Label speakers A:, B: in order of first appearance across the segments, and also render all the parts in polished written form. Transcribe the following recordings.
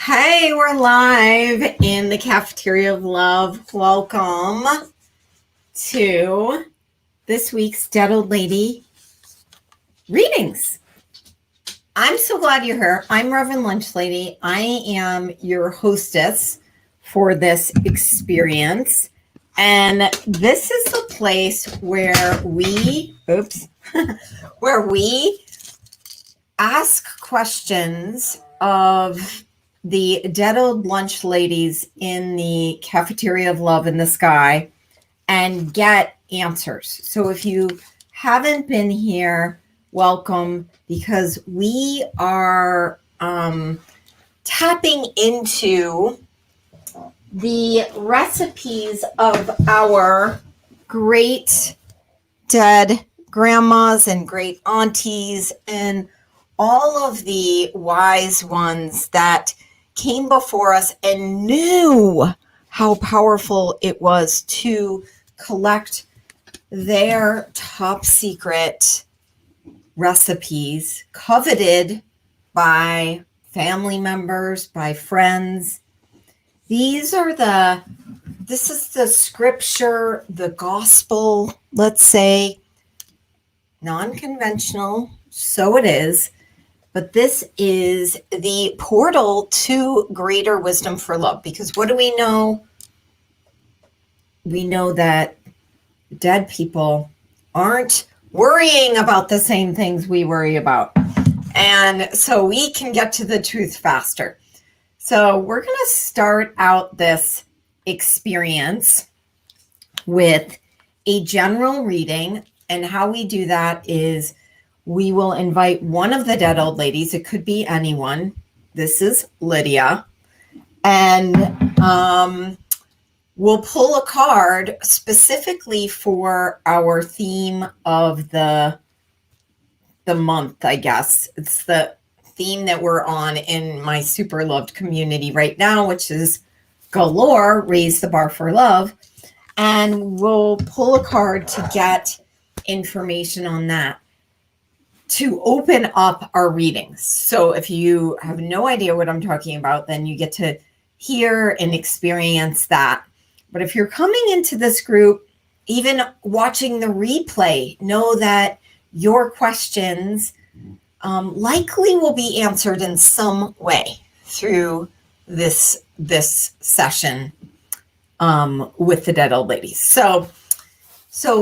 A: Hey, we're live in the Cafeteria of Love. Welcome to this week's Dead Old Lady readings. I'm so glad you're here. I'm Reverend Lunch Lady. I am your hostess for this experience. And this is the place where we ask questions of the dead old lunch ladies in the Cafeteria of Love in the Sky and get answers. So if you haven't been here, welcome, because we are tapping into the recipes of our great dead grandmas and great aunties and all of the wise ones that came before us and knew how powerful it was to collect their top secret recipes, coveted by family members, by friends. This is the scripture, the gospel, let's say, non-conventional, so it is. But this is the portal to greater wisdom for love. Because what do we know? We know that dead people aren't worrying about the same things we worry about. And so we can get to the truth faster. So we're going to start out this experience with a general reading. And how we do that is we will invite one of the dead old ladies. It could be anyone. This is Lydia. And we'll pull a card specifically for our theme of the month, I guess. It's the theme that we're on in my super loved community right now, which is Galore, Raise the Bar for Love. And we'll pull a card to get information on that, to open up our readings. So if you have no idea what I'm talking about, then you get to hear and experience that. But if you're coming into this group, even watching the replay, know that your questions likely will be answered in some way through this session with the dead old ladies. So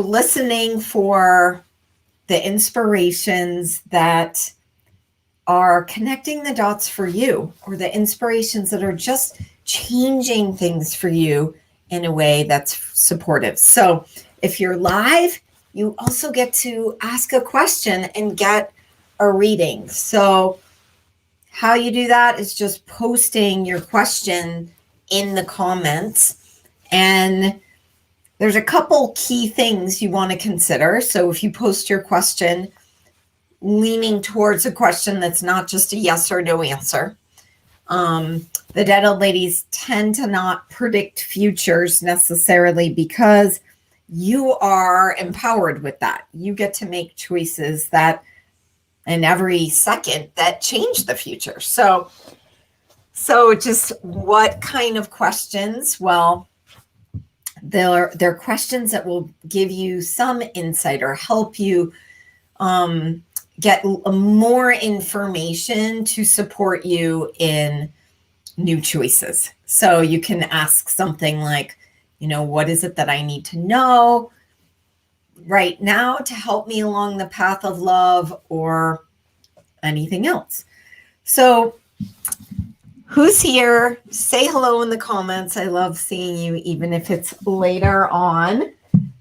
A: listening for the inspirations that are connecting the dots for you, or the inspirations that are just changing things for you in a way that's supportive. So if you're live, you also get to ask a question and get a reading. So how you do that is just posting your question in the comments, and there's a couple key things you want to consider. So if you post your question leaning towards a question that's not just a yes or no answer, the dead old ladies tend to not predict futures necessarily, because you are empowered with that. You get to make choices that in every second that change the future. So just what kind of questions? Well, they're questions that will give you some insight or help you get more information to support you in new choices. So you can ask something like, what is it that I need to know right now to help me along the path of love, or anything else. So who's here? Say hello in the comments. I love seeing you, even if it's later on.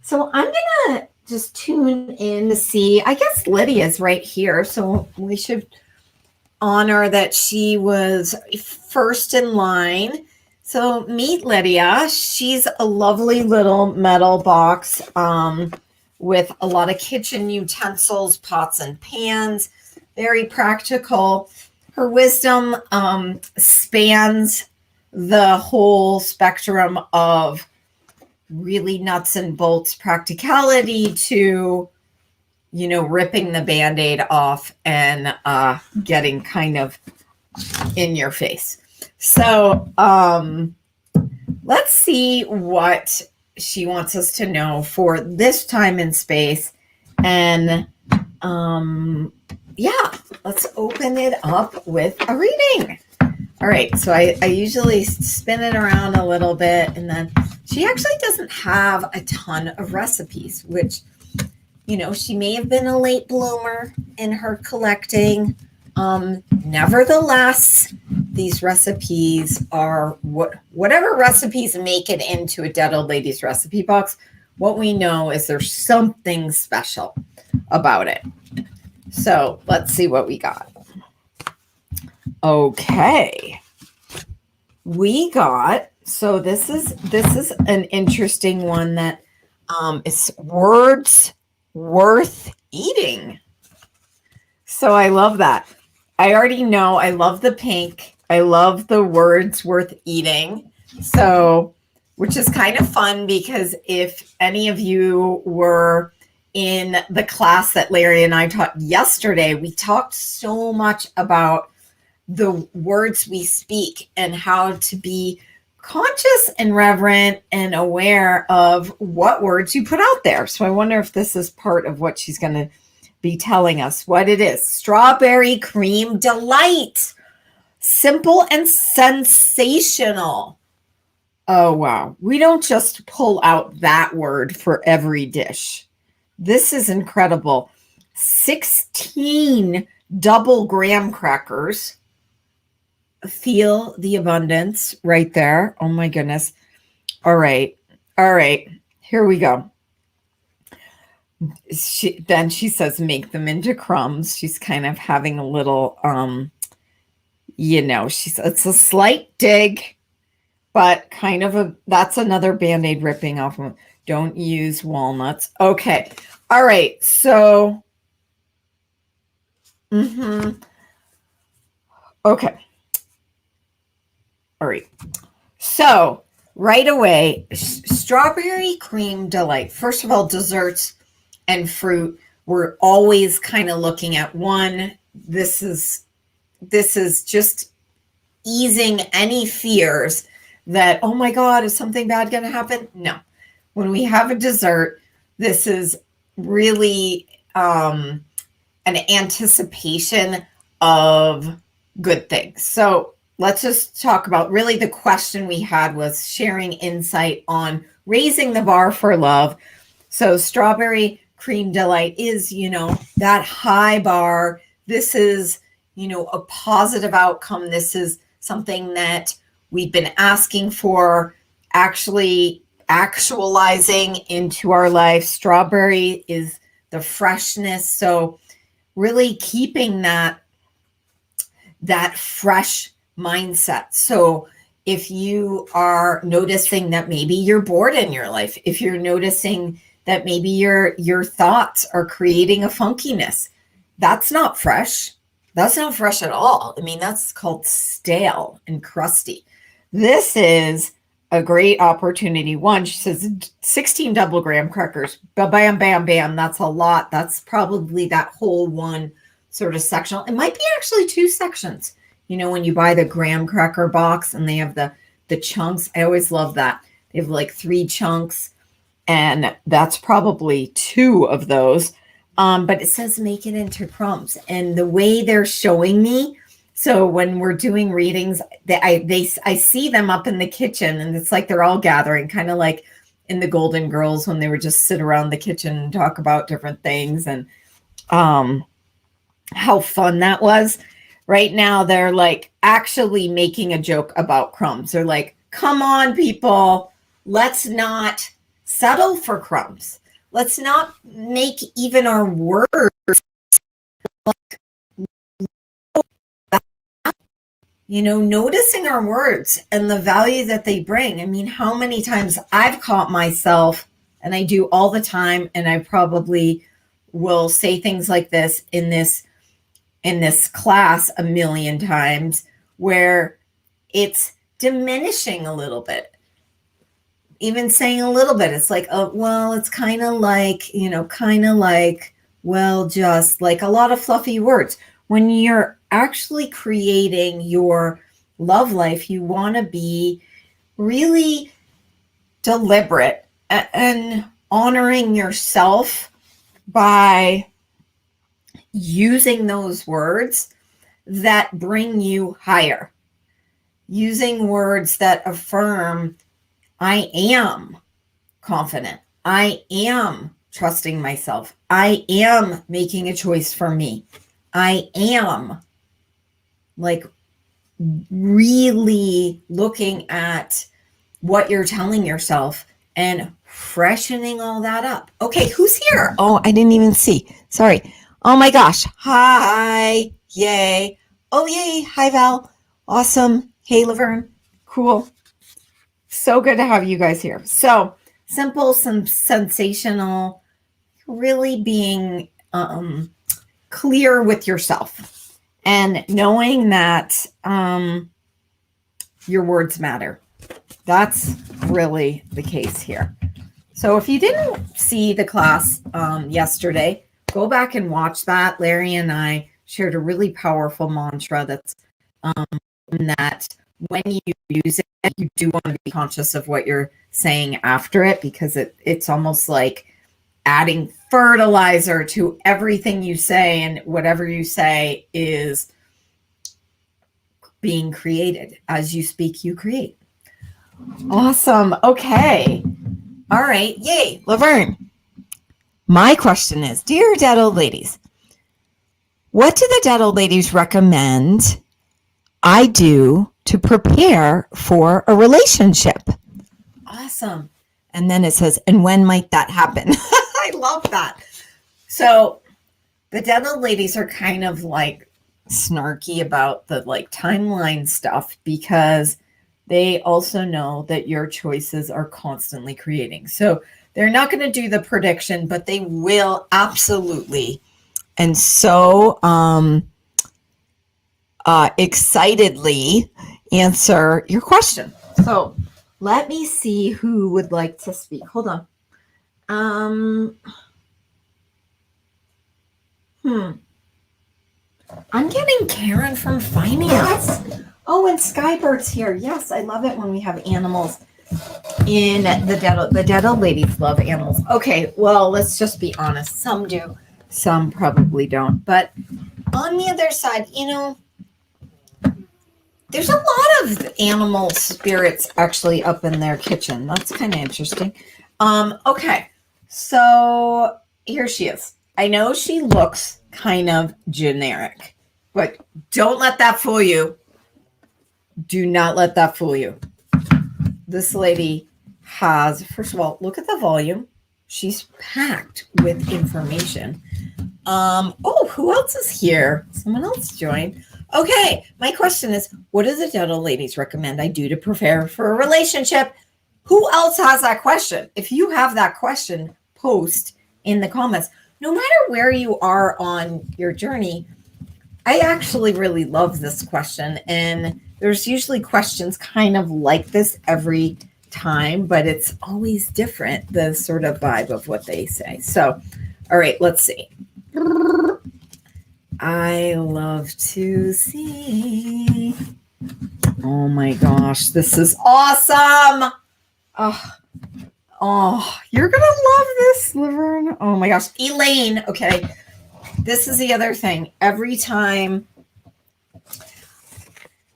A: So I'm going to just tune in to see, I guess Lydia's right here. So we should honor that she was first in line. So meet Lydia. She's a lovely little metal box with a lot of kitchen utensils, pots and pans, very practical. Her wisdom spans the whole spectrum of really nuts and bolts practicality to, ripping the Band-Aid off and getting kind of in your face. So, let's see what she wants us to know for this time and space. And yeah, let's open it up with a reading. All right, so I usually spin it around a little bit, and then she actually doesn't have a ton of recipes, which, she may have been a late bloomer in her collecting. Nevertheless, these recipes are whatever recipes make it into a Dead Old Lady's recipe box. What we know is there's something special about it. So let's see what we got. Okay. We got, so this is an interesting one that is words worth eating. So I love that. I already know I love the pink. I love the words worth eating. So, which is kind of fun because if any of you were in the class that Larry and I taught yesterday, we talked so much about the words we speak and how to be conscious and reverent and aware of what words you put out there. So I wonder if this is part of what she's going to be telling us what it is. Strawberry cream delight. Simple and sensational. Oh, wow. We don't just pull out that word for every dish. This is incredible. 16 double graham crackers. Feel the abundance right there. Oh, my goodness. All right. Here we go. She says, make them into crumbs. She's kind of having a little, it's a slight dig, but kind of that's another Band-Aid ripping off. Don't use walnuts. Okay. All right. So, okay. All right. So right away, strawberry cream delight. First of all, desserts and fruit, we're always kind of looking at one. This is just easing any fears that, oh my God, is something bad going to happen? No. When we have a dessert, this is really an anticipation of good things. So let's just talk about, really the question we had was sharing insight on raising the bar for love. So strawberry cream delight is, that high bar. This is, a positive outcome. This is something that we've been asking for, actually actualizing into our life. Strawberry is the freshness. So really keeping that fresh mindset. So if you are noticing that maybe you're bored in your life, if you're noticing that maybe your thoughts are creating a funkiness, that's not fresh. That's not fresh at all. I mean, that's called stale and crusty. This is a great opportunity. One, she says 16 double graham crackers. Bam, bam, bam. That's a lot. That's probably that whole one sort of sectional. It might be actually two sections. When you buy the graham cracker box and they have the chunks, I always love that. They have like 3 chunks, and that's probably 2 of those. But it says make it into crumbs. And the way they're showing me, so when we're doing readings, I see them up in the kitchen, and it's like they're all gathering, kind of like in the Golden Girls when they would just sit around the kitchen and talk about different things, and how fun that was. Right now, they're like actually making a joke about crumbs. They're like, come on, people, let's not settle for crumbs. Let's not make even our words noticing our words and the value that they bring. I mean, how many times I've caught myself, and I do all the time, and I probably will say things like this in this class a million times, where it's diminishing a little bit. Even saying a little bit, it's like, oh, well, it's kind of like, well, just like a lot of fluffy words. When you're actually creating your love life, you want to be really deliberate and honoring yourself by using those words that bring you higher, using words that affirm, I am confident. I am trusting myself. I am making a choice for me. I am like really looking at what you're telling yourself and freshening all that up. Okay, who's here? Oh, I didn't even see. Sorry. Oh my gosh. Hi. Yay. Oh, yay. Hi, Val. Awesome. Hey, Laverne. Cool. So good to have you guys here. So simple, some sensational, really being clear with yourself and knowing that your words matter. That's really the case here. So if you didn't see the class yesterday, go back and watch that. Larry and I shared a really powerful mantra that's that when you use it, you do want to be conscious of what you're saying after it, because it's almost like adding fertilizer to everything you say, and whatever you say is being created. As you speak, you create. Awesome. Okay. All right. Yay. Laverne. My question is, dear Dead Old Ladies, what do the Dead Old Ladies recommend I do to prepare for a relationship? Awesome. And then it says, and when might that happen? I love that. So the Dead Old Ladies are kind of like snarky about the like timeline stuff, because they also know that your choices are constantly creating. So they're not going to do the prediction, but they will absolutely and so excitedly answer your question. So let me see who would like to speak. Hold on. I'm getting Karen from finance. Oh, and Skybird's here. Yes, I love it when we have animals in the Dead Old Ladies love animals. Okay, well, let's just be honest. Some do, some probably don't. But on the other side, you know, there's a lot of animal spirits actually up in their kitchen. That's kind of interesting. Okay, so here she is. I know she looks kind of generic, but don't let that fool you. Do not let that fool you. This lady has, first of all, look at the volume. She's packed with information. Oh, who else is here? Someone else joined. Okay, my question is, what do the Dead Old Ladies recommend I do to prepare for a relationship? Who else has that question? If you have that question, post in the comments. No matter where you are on your journey, I actually really love this question. And there's usually questions kind of like this every time, but it's always different, the sort of vibe of what they say. So, all right, let's see. I love to see. Oh my gosh, this is awesome. Oh, you're going to love this, Laverne. Oh my gosh. Elaine. Okay. This is the other thing. Every time,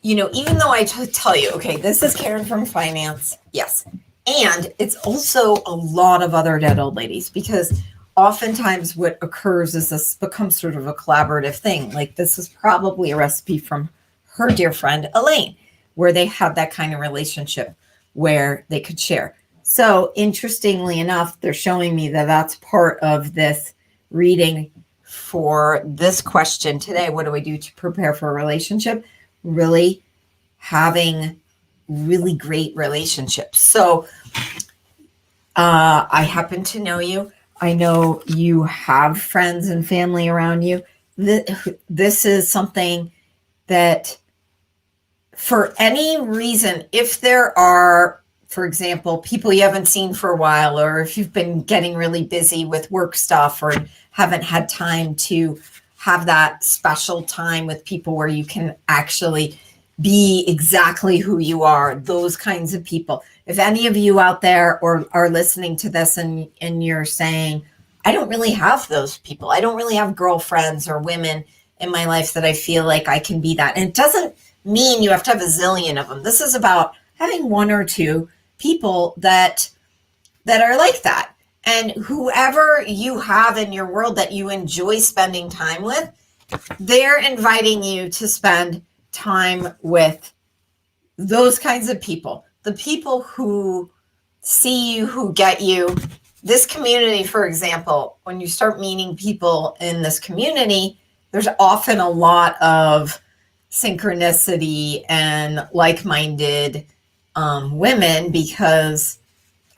A: you know, even though I tell you, okay, this is Karen from finance. Yes. And it's also a lot of other Dead Old Ladies, because oftentimes what occurs is this becomes sort of a collaborative thing. Like this is probably a recipe from her dear friend, Elaine, where they had that kind of relationship where they could share. So interestingly enough, they're showing me that that's part of this reading for this question today. What do I do to prepare for a relationship? Really having really great relationships. So I happen to know you. I know you have friends and family around you. This is something that, for any reason, if there are, for example, people you haven't seen for a while, or if you've been getting really busy with work stuff or haven't had time to have that special time with people where you can actually be exactly who you are, those kinds of people. If any of you out there or are listening to this and you're saying, I don't really have those people. I don't really have girlfriends or women in my life that I feel like I can be that. And it doesn't mean you have to have a zillion of them. This is about having one or two people that are like that. And whoever you have in your world that you enjoy spending time with, they're inviting you to spend time with those kinds of people. The people who see you, who get you. This community, for example, when you start meeting people in this community, there's often a lot of synchronicity and like-minded women, because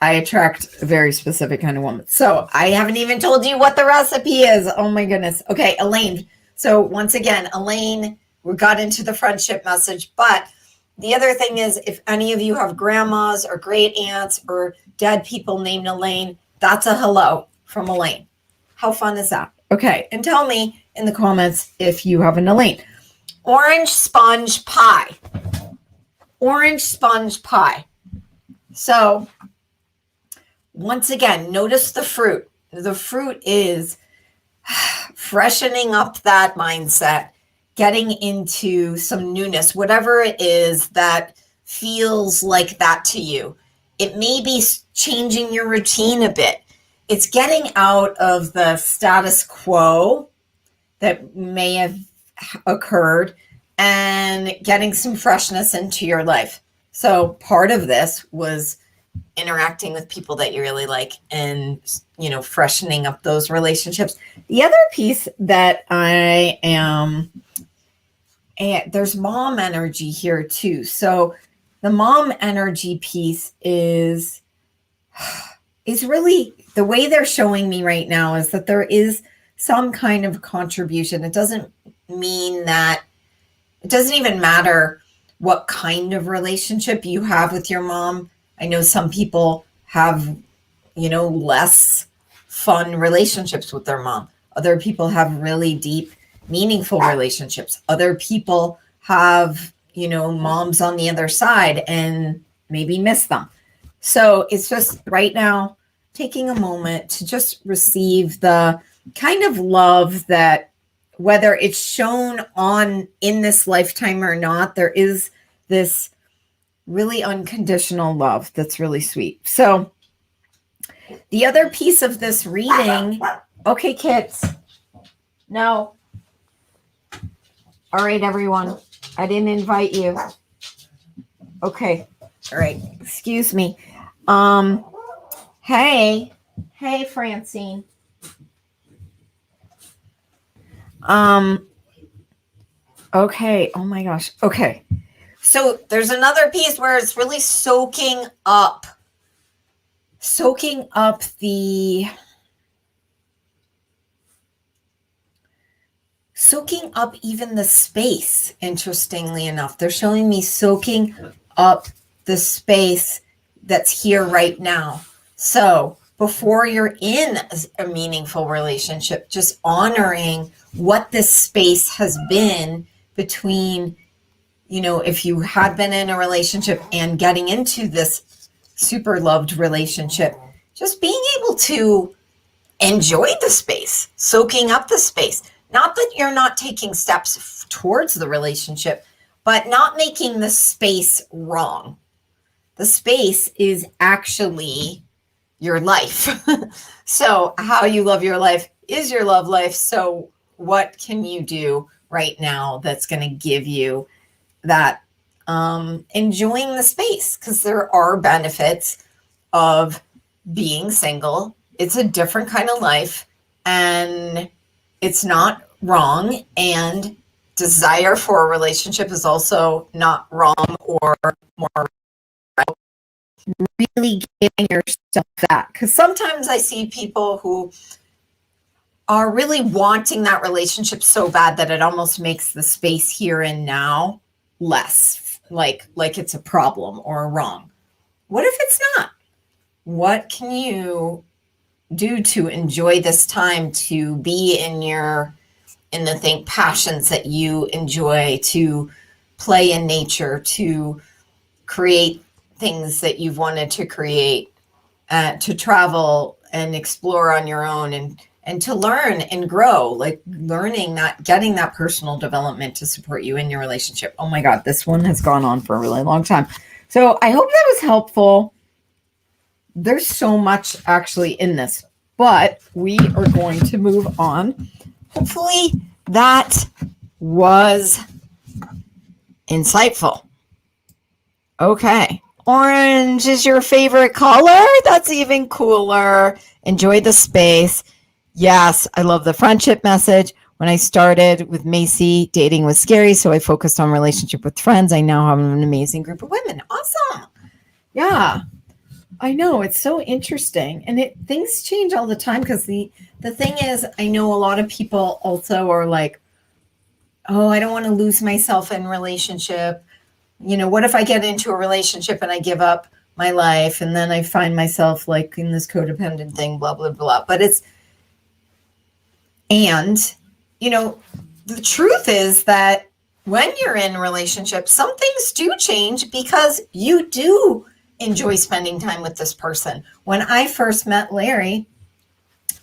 A: I attract a very specific kind of woman. So I haven't even told you what the recipe is. Oh my goodness. Okay, Elaine. So once again, Elaine, we got into the friendship message, but the other thing is, if any of you have grandmas or great aunts or dead people named Elaine, that's a hello from Elaine. How fun is that? Okay, and tell me in the comments if you have an Elaine. Orange sponge pie. Orange sponge pie. So once again, notice the fruit. The fruit is freshening up that mindset, getting into some newness, whatever it is that feels like that to you. It may be changing your routine a bit. It's getting out of the status quo that may have occurred and getting some freshness into your life. So part of this was interacting with people that you really like and, you know, freshening up those relationships. The other piece that I am, and there's mom energy here too. So the mom energy piece is really, the way they're showing me right now is that there is some kind of contribution. It doesn't mean that, it doesn't even matter what kind of relationship you have with your mom. I know some people have, you know, less fun relationships with their mom. Other people have really deep, meaningful relationships. Other people have, you know, moms on the other side and maybe miss them. So it's just right now taking a moment to just receive the kind of love that, whether it's shown on in this lifetime or not, there is this really unconditional love that's really sweet. So the other piece of this reading, okay, kids, no. All right, everyone, I didn't invite you. Okay, all right, excuse me. Hey, Francine. Okay, oh my gosh, okay. So there's another piece where it's really soaking up even the space. Interestingly enough, they're showing me soaking up the space that's here right now. So before you're in a meaningful relationship, just honoring what this space has been between, you know, if you had been in a relationship and getting into this super loved relationship, just being able to enjoy the space, soaking up the space. Not that you're not taking steps towards the relationship, but not making the space wrong. The space is actually your life. So how you love your life is your love life. So what can you do right now that's going to give you that enjoying the space? Because there are benefits of being single. It's a different kind of life, and it's not wrong. And desire for a relationship is also not wrong or more right. Really giving yourself that. Because sometimes I see people who are really wanting that relationship so bad that it almost makes the space here and now less, like it's a problem or wrong. What if it's not? What can you do to enjoy this time, to be in the passions that you enjoy, to play in nature, to create things that you've wanted to create, to travel and explore on your own, and to learn and grow, like learning that, getting that personal development to support you in your relationship. Oh my God, this one has gone on for a really long time. So I hope that was helpful. There's so much actually in this, but we are going to move on. Hopefully that was insightful. Okay. Orange is your favorite color? That's even cooler. Enjoy the space. Yes, I love the friendship message. When I started with Macy, dating was scary, so I focused on relationship with friends. I now have an amazing group of women. Awesome. Yeah, I know. It's so interesting. And things change all the time, because the thing is, I know a lot of people also are like, oh, I don't want to lose myself in relationship. What if I get into a relationship and I give up my life, and then I find myself like in this codependent thing, blah, blah, blah. But the truth is that when you're in a relationship, some things do change, because you do enjoy spending time with this person. When I first met Larry,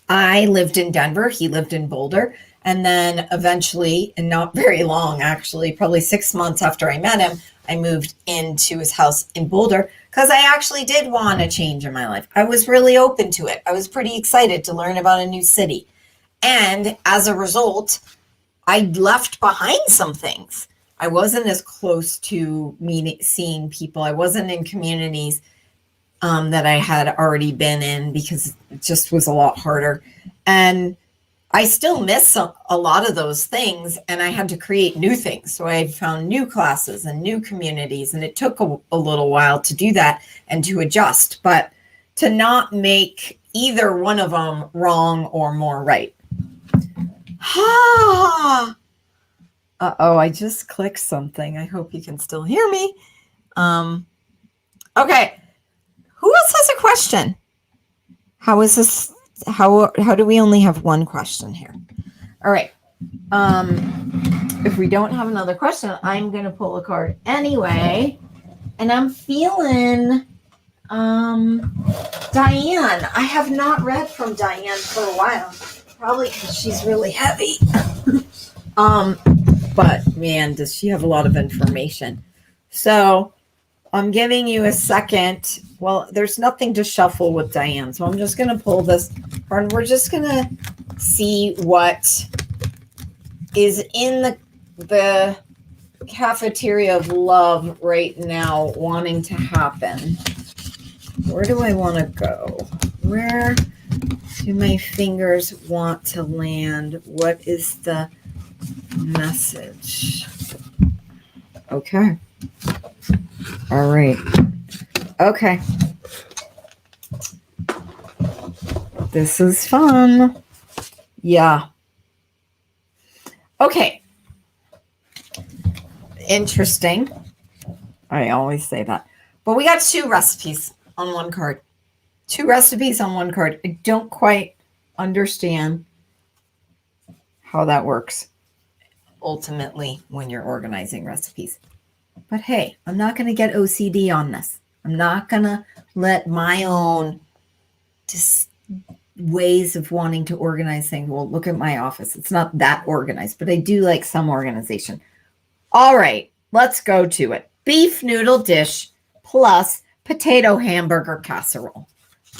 A: I lived in Denver, he lived in Boulder. And then eventually, and not very long, actually, probably 6 months after I met him, I moved into his house in Boulder, because I actually did want a change in my life. I was really open to it. I was pretty excited to learn about a new city. And as a result, I left behind some things. I wasn't as close to seeing people. I wasn't in communities that I had already been in, because it just was a lot harder. And I still miss a lot of those things, and I had to create new things. So I found new classes and new communities, and it took a little while to do that and to adjust, but to not make either one of them wrong or more right. Uh-oh, I just clicked something. I hope you can still hear me. Okay. Who else has a question? How is this? How do we only have one question here? All right. If we don't have another question, I'm going to pull a card anyway. And I'm feeling Diane. I have not read from Diane for a while. Probably because she's really heavy. But man, does she have a lot of information. So I'm giving you a second. Well, there's nothing to shuffle with Diane, so I'm just going to pull this card, and we're just going to see what is in the cafeteria of love right now wanting to happen. Where do I want to go? Where do my fingers want to land? What is the message? Okay. All right. Okay. This is fun. Yeah. Okay. Interesting. I always say that. But we got 2 recipes on one card. 2 recipes on one card. I don't quite understand how that works ultimately when you're organizing recipes. But hey, I'm not going to get OCD on this. I'm not going to let my own ways of wanting to organize things. Well, look at my office. It's not that organized, but I do like some organization. All right, let's go to it. Beef noodle dish plus potato hamburger casserole.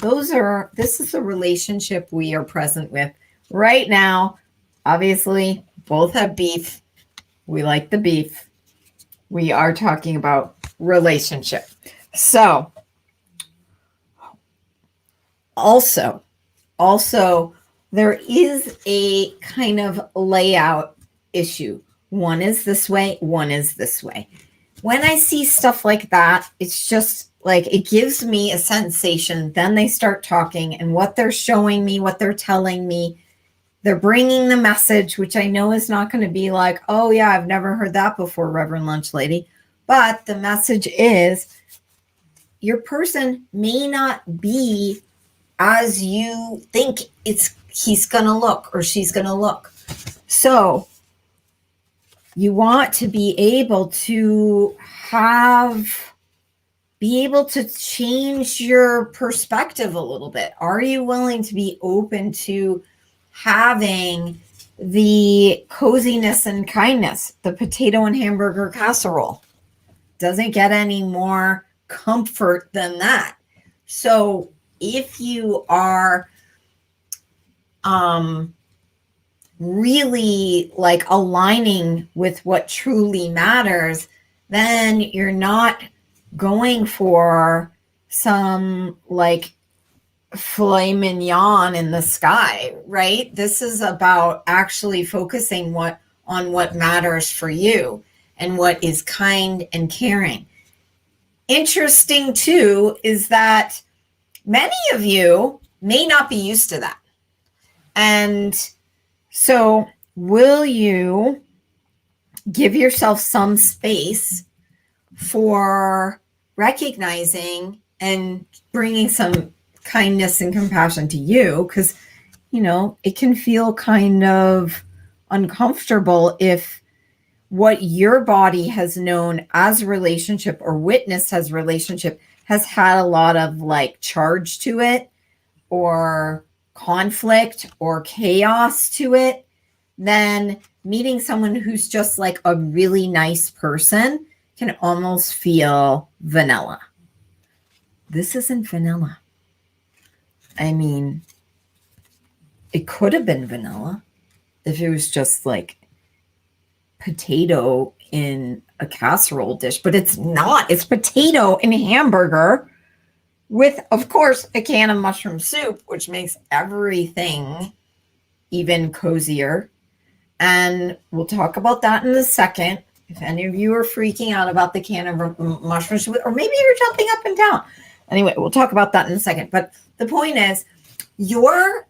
A: This is the relationship we are present with right now. Obviously, both have beef. We like the beef. We are talking about relationship. So, also, there is a kind of layout issue. One is this way, one is this way. When I see stuff like that, it's just like it gives me a sensation. Then they start talking, and what they're showing me, what they're telling me, they're bringing the message, which I know is not going to be like, oh yeah, I've never heard that before, Reverend Lunch Lady. But the message is your person may not be as you think he's going to look or she's going to look. So You want to be able to change your perspective a little bit. Are you willing to be open to having the coziness and kindness? The potato and hamburger casserole doesn't get any more comfort than that. So if you are really like aligning with what truly matters, then you're not going for some like filet mignon in the sky, right? This is about actually focusing on what matters for you and what is kind and caring. Interesting too is that many of you may not be used to that. And so will you give yourself some space for recognizing and bringing some kindness and compassion to you? Because, you know, it can feel kind of uncomfortable if what your body has known as relationship or witnessed as relationship has had a lot of like charge to it or conflict or chaos to it. Then meeting someone who's just like a really nice person can almost feel vanilla. This isn't vanilla. I mean, it could have been vanilla if it was just like potato in a casserole dish, but it's not. It's potato and hamburger with, of course, a can of mushroom soup, which makes everything even cozier. And we'll talk about that in a second. If any of you are freaking out about the can of mushroom soup, or maybe you're jumping up and down. Anyway, we'll talk about that in a second. But the point is, your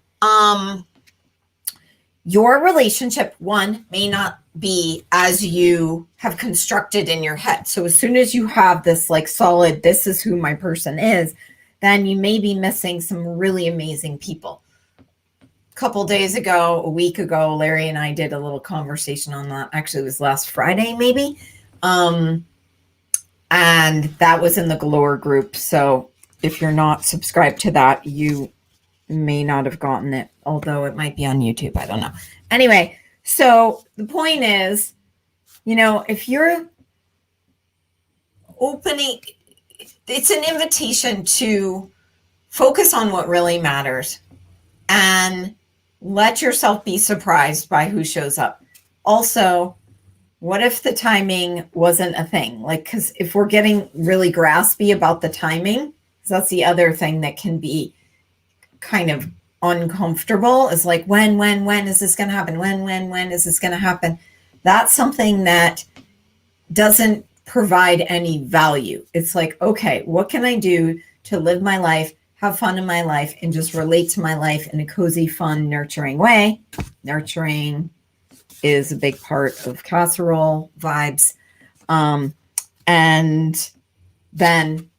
A: relationship, one, may not be as you have constructed in your head. So as soon as you have this like solid, this is who my person is, then you may be missing some really amazing people. A couple days ago, a week ago, Larry and I did a little conversation on that. Actually, it was last Friday, maybe. And that was in the Galore group. So if you're not subscribed to that, you may not have gotten it, although it might be on YouTube. I don't know. Anyway, so the point is, you know, if you're opening, it's an invitation to focus on what really matters and let yourself be surprised by who shows up. Also, what if the timing wasn't a thing? Like, because if we're getting really graspy about the timing, that's the other thing that can be kind of uncomfortable, is like, when is this going to happen? When is this going to happen? That's something that doesn't provide any value. It's like, okay, what can I do to live my life, have fun in my life, and just relate to my life in a cozy, fun, nurturing way? Nurturing is a big part of casserole vibes. And then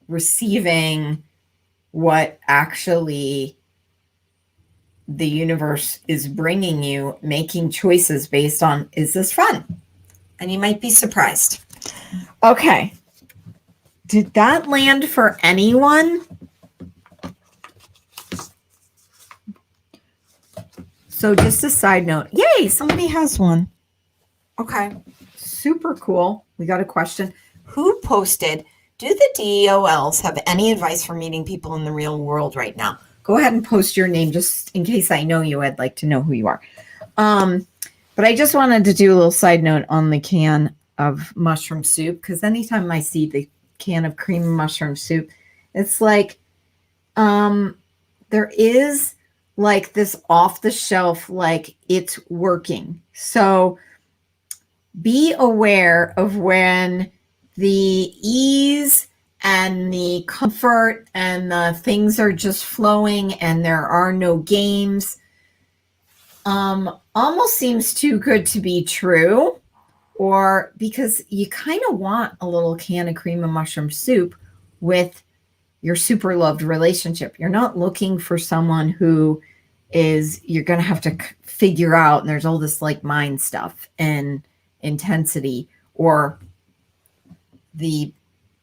A: receiving what actually the universe is bringing you, making choices based on, is this fun? And you might be surprised. Okay. Did that land for anyone? So just a side note. Yay, somebody has one. Okay. Super cool. We got a question. Who posted, do the DEOLs have any advice for meeting people in the real world right now? Go ahead and post your name just in case I know you. I'd like to know who you are. But I just wanted to do a little side note on the can of mushroom soup, because anytime I see the can of cream mushroom soup, it's like there is like this off the shelf, like it's working. So be aware of when the ease and the comfort and the things are just flowing and there are no games, almost seems too good to be true, or because you kind of want a little can of cream of mushroom soup with your super loved relationship. You're not looking for someone who is, you're going to have to figure out, and there's all this like mind stuff and intensity, or the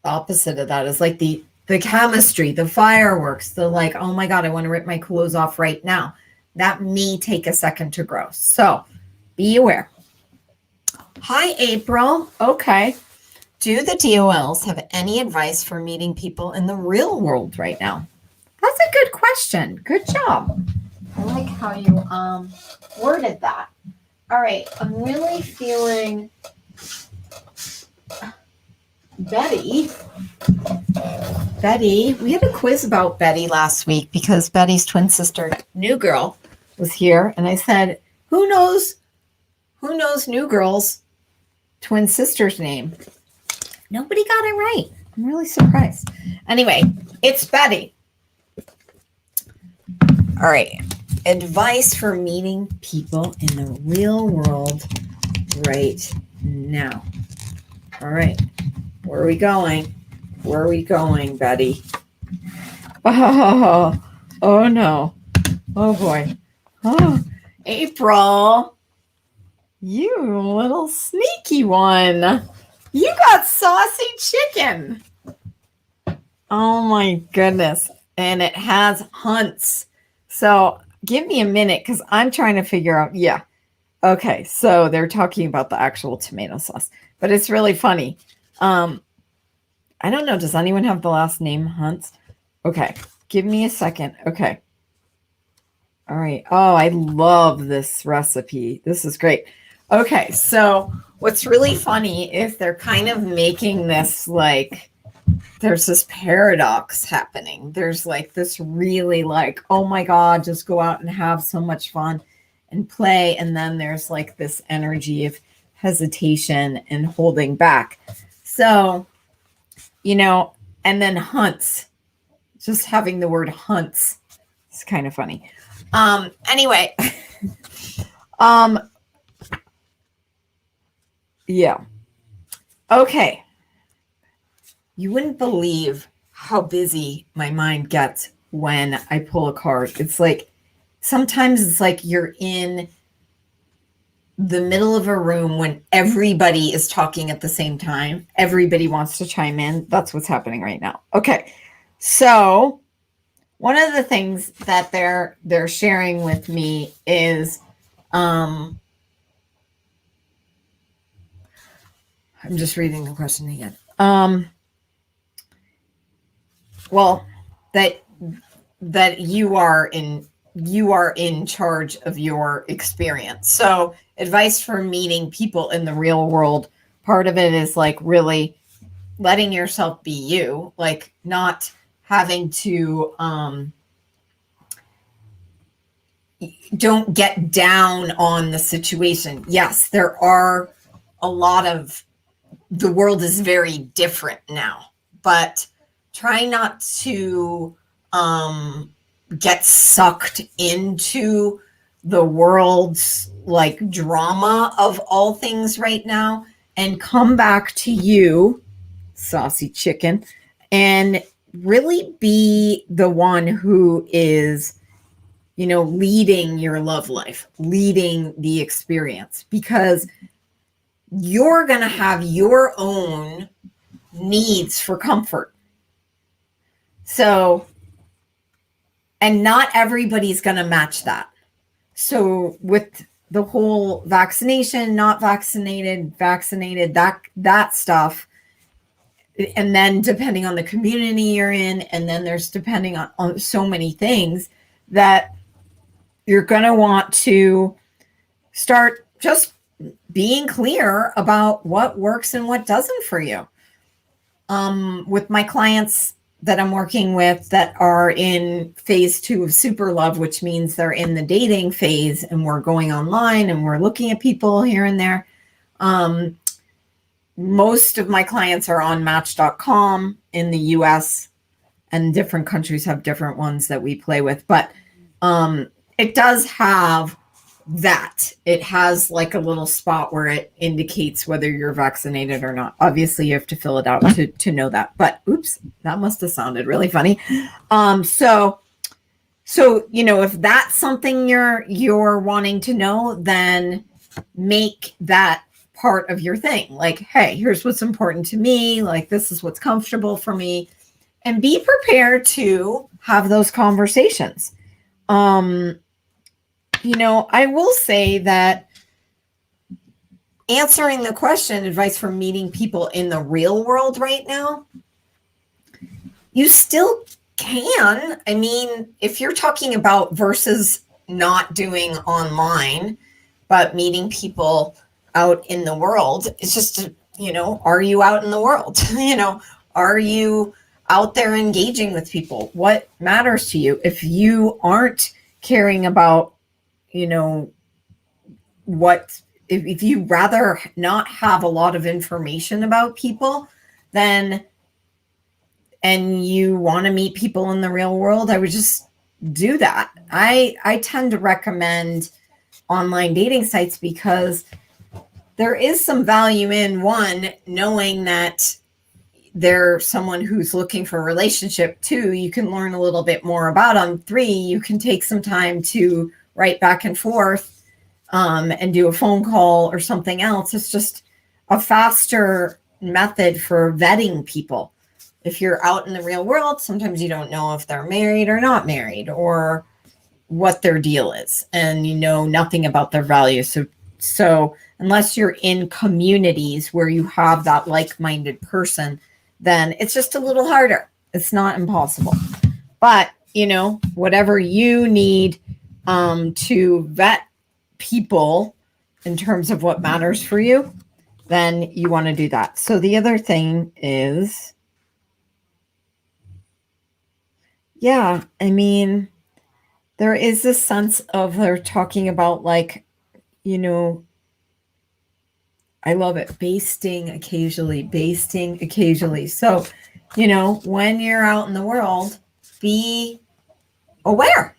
A: opposite of that is like the chemistry, the fireworks, the like, oh my God, I want to rip my clothes off right now. That may take a second to grow. So be aware. Hi, April. Okay. Do the DOLs have any advice for meeting people in the real world right now? That's a good question. Good job. I like how you worded that. All right. I'm really feeling Betty, we had a quiz about Betty last week because Betty's twin sister, New Girl, was here. And I said, who knows New Girl's twin sister's name? Nobody got it right. I'm really surprised. Anyway, it's Betty. All right. Advice for meeting people in the real world right now. All right. Where are we going? Where are we going, Betty? Oh no. Oh boy. Oh, April. You little sneaky one. You got saucy chicken. Oh my goodness. And it has hunts. So give me a minute because I'm trying to figure out. Yeah. Okay. So they're talking about the actual tomato sauce, but it's really funny. I don't know. Does anyone have the last name Hunts? Okay. Give me a second. Okay. All right. Oh, I love this recipe. This is great. Okay. So what's really funny is they're kind of making this like, there's this paradox happening. There's like this really like, oh my God, just go out and have so much fun and play. And then there's like this energy of hesitation and holding back. So, and then hunts, just having the word hunts is kind of funny. Anyway, yeah. Okay. You wouldn't believe how busy my mind gets when I pull a card. It's like, sometimes it's like you're in the middle of a room when everybody is talking at the same time. Everybody wants to chime in. That's what's happening right now. Okay. So one of the things that they're sharing with me is, I'm just reading the question again. Well, that you are in charge of your experience. So advice for meeting people in the real world. Part of it is like really letting yourself be you, like not having to, don't get down on the situation. Yes, there are a lot of, the world is very different now, but try not to, get sucked into the world's like drama of all things right now and come back to you, saucy chicken, and really be the one who is, leading your love life, leading the experience, because you're going to have your own needs for comfort. So, and not everybody's going to match that. So with the whole vaccination, not vaccinated, vaccinated, that stuff, and then depending on the community you're in, and then there's depending on so many things that you're going to want to start just being clear about what works and what doesn't for you. With my clients that I'm working with that are in phase 2 of super love, which means they're in the dating phase and we're going online and we're looking at people here and there. Most of my clients are on match.com in the US, and different countries have different ones that we play with, but it does have that. It has like a little spot where it indicates whether you're vaccinated or not. Obviously you have to fill it out to know that, but oops, that must have sounded really funny. So if that's something you're wanting to know, then make that part of your thing. Like, hey, here's what's important to me. Like, this is what's comfortable for me. And be prepared to have those conversations. I will say that answering the question, advice for meeting people in the real world right now, you still can. I mean, if you're talking about versus not doing online, but meeting people out in the world, it's just, are you out in the world? Are you out there engaging with people? What matters to you? If you aren't caring about, if you rather not have a lot of information about people, then, and you want to meet people in the real world, I would just do that. I tend to recommend online dating sites because there is some value in, one, knowing that they're someone who's looking for a relationship. Two, you can learn a little bit more about them. Three, you can take some time to write back and forth and do a phone call or something else. It's just a faster method for vetting people. If you're out in the real world, sometimes you don't know if they're married or not married or what their deal is, and you know nothing about their values. So unless you're in communities where you have that like-minded person, then it's just a little harder. It's not impossible. But, whatever you need to vet people in terms of what matters for you, then you want to do that. So the other thing is, there is this sense of they're talking about I love it. Basting occasionally. So, when you're out in the world, be aware.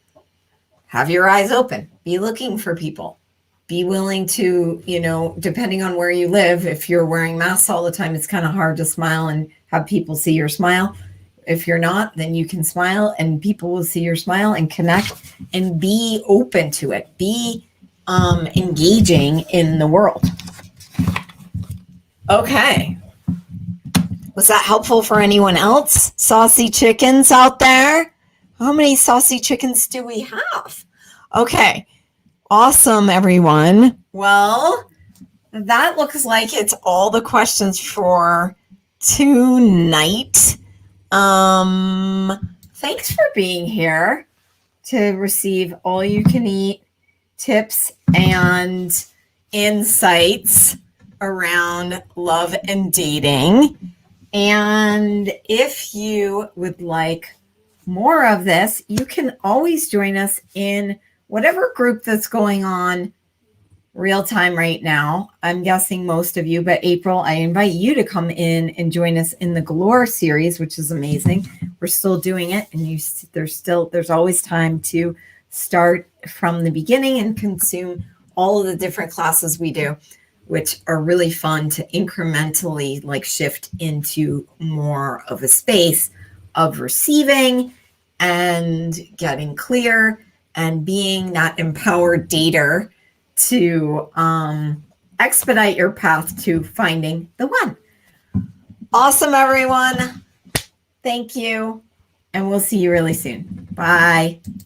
A: Have your eyes open. Be looking for people. Be willing to, depending on where you live, if you're wearing masks all the time, it's kind of hard to smile and have people see your smile. If you're not, then you can smile and people will see your smile and connect and be open to it. Be engaging in the world. Okay. Was that helpful for anyone else? Saucy chickens out there? How many saucy chickens do we have? Okay. Awesome, everyone. Well, that looks like it's all the questions for tonight. Thanks for being here to receive all you can eat tips and insights around love and dating. And if you would like more of this, you can always join us in whatever group that's going on real time right now. I'm guessing most of you, but April, I invite you to come in and join us in the Galore series, which is amazing. We're still doing it, and there's always time to start from the beginning and consume all of the different classes we do, which are really fun to incrementally shift into more of a space of receiving and getting clear and being that empowered dater to expedite your path to finding the one. Awesome, everyone. Thank you. And we'll see you really soon. Bye.